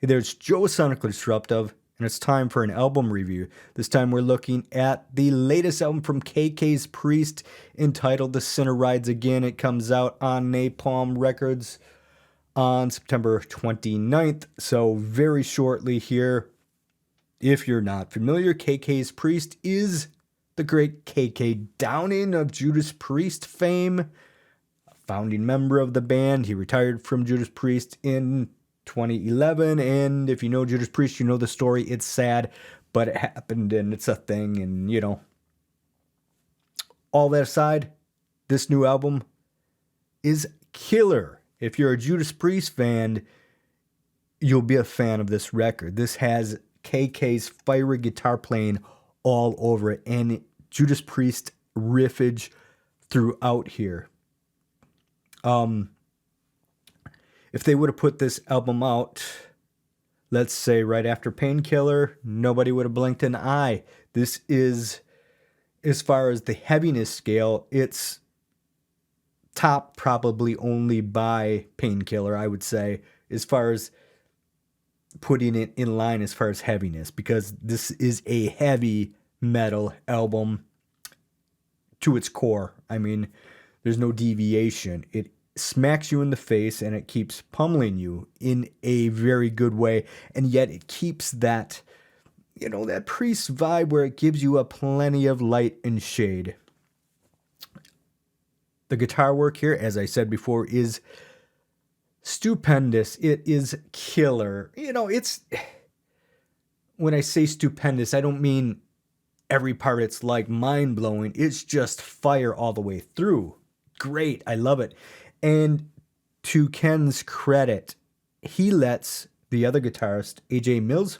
Hey there, it's Joe Sonically Disruptive, and it's time for an album review. This time we're looking at the latest album from Judas Priest entitled The Sinner Rides Again. It comes out on Napalm Records on September 29th, so very shortly here. If you're not familiar, Judas Priest is the great KK Downing of Judas Priest fame, a founding member of the band. He retired from Judas Priest in 2011, and if you know Judas Priest, you know the story. It's sad, but it happened and it's a thing, and all that aside, this new album is killer. If you're a Judas Priest fan, you'll be a fan of this record. This has KK's fiery guitar playing all over it and Judas Priest riffage throughout here. If they would have put this album out, let's say right after Painkiller, nobody would have blinked an eye. This is, as far as the heaviness scale, it's top probably only by Painkiller, I would say, as far as putting it in line as far as heaviness, because this is a heavy metal album to its core. I mean, there's no deviation. It smacks you in the face and it keeps pummeling you in a very good way, and yet it keeps that, that Priest vibe where it gives you a plenty of light and shade. The guitar work here, as I said before, is stupendous. It is killer. It's, when I say stupendous, I don't mean every part it's like mind-blowing. It's just fire all the way through. Great. I love it. And to Ken's credit, he lets the other guitarist, AJ Mills,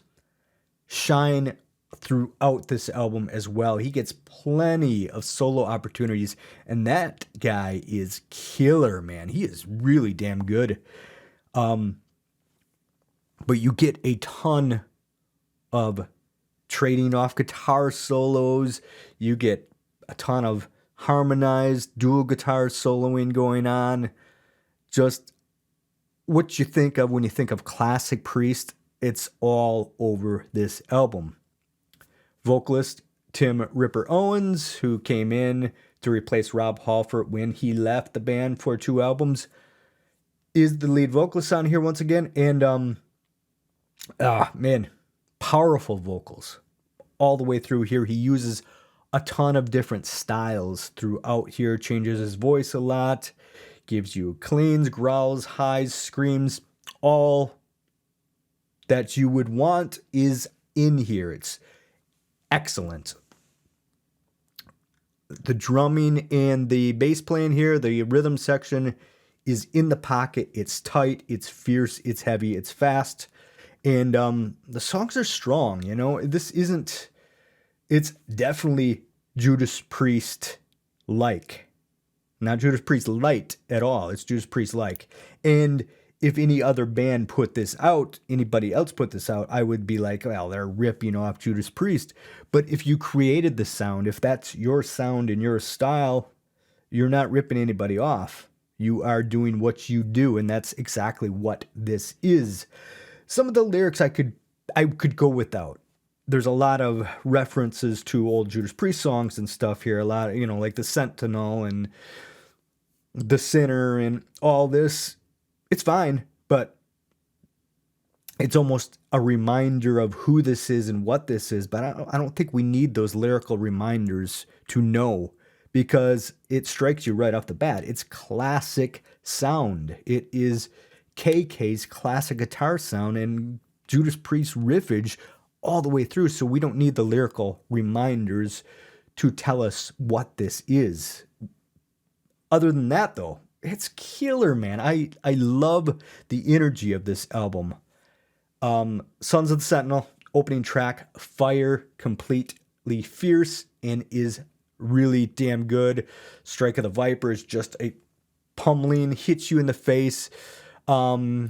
shine throughout this album as well. He gets plenty of solo opportunities, and that guy is killer, man. He is really damn good. But you get a ton of trading off guitar solos. You get a ton of harmonized dual guitar soloing going on. Just what you think of when you think of classic Priest, it's all over this album. Vocalist Tim Ripper Owens, who came in to replace Rob Halford when he left the band for 2 albums, is the lead vocalist on here once again. And man, powerful vocals all the way through here. He uses a ton of different styles throughout here, changes his voice a lot, gives you cleans, growls, highs, screams. All that you would want is in here. It's excellent. The drumming and the bass playing here, the rhythm section is in the pocket. It's tight, it's fierce, it's heavy, it's fast. And the songs are strong, This isn't... It's definitely Judas Priest-like. Not Judas Priest-light at all. It's Judas Priest-like. And if any other band put this out, anybody else put this out, I would be like, well, they're ripping off Judas Priest. But if you created the sound, if that's your sound and your style, you're not ripping anybody off. You are doing what you do, and that's exactly what this is. Some of the lyrics I could go without. There's a lot of references to old Judas Priest songs and stuff here. A lot of, like the Sentinel and the Sinner and all this. It's fine, but it's almost a reminder of who this is and what this is. But I don't think we need those lyrical reminders to know, because it strikes you right off the bat. It's classic sound. It is KK's classic guitar sound and Judas Priest riffage all the way through, so we don't need the lyrical reminders to tell us what this is. Other than that, though, it's killer, man. I love the energy of this album. Sons of the Sentinel, opening track, fire, completely fierce, and is really damn good. Strike of the Viper is just a pummeling, hits you in the face. You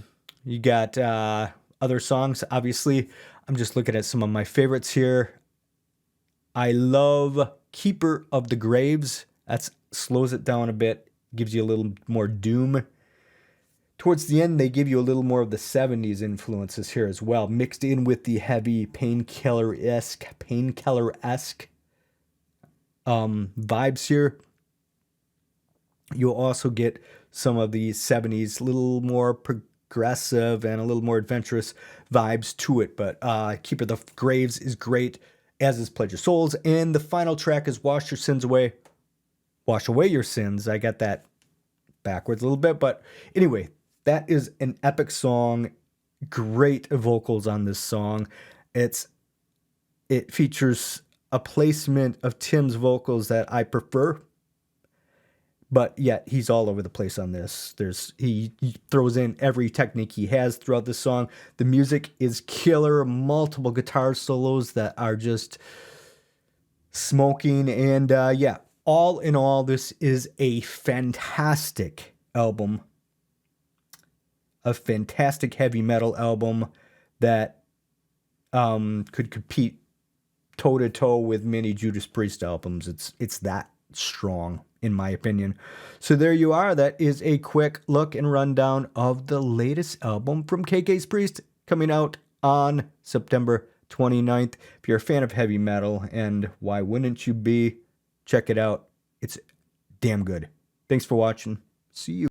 got other songs, obviously. I'm just looking at some of my favorites here. I love Keeper of the Graves. That slows it down a bit, gives you a little more doom Towards the end, they give you a little more of the 70s influences here as well, mixed in with the heavy painkiller-esque vibes here. You'll also get some of the 70s, a little more progressive and a little more adventurous vibes to it. But Keeper of the Graves is great, as is Pledge Your Souls. And the final track is Wash Your Sins Away. Wash Away Your Sins. I got that backwards a little bit. But anyway, that is an epic song. Great vocals on this song. It features a placement of Tim's vocals that I prefer, but yet he's all over the place on this. He throws in every technique he has throughout the song. The music is killer. Multiple guitar solos that are just smoking. And yeah, all in all, this is a fantastic album. A fantastic heavy metal album that could compete toe-to-toe with many Judas Priest albums. It's that strong, in my opinion. So there you are. That is a quick look and rundown of the latest album from KK's Priest, coming out on September 29th. If you're a fan of heavy metal, and why wouldn't you be, check it out. It's damn good. Thanks for watching. See you.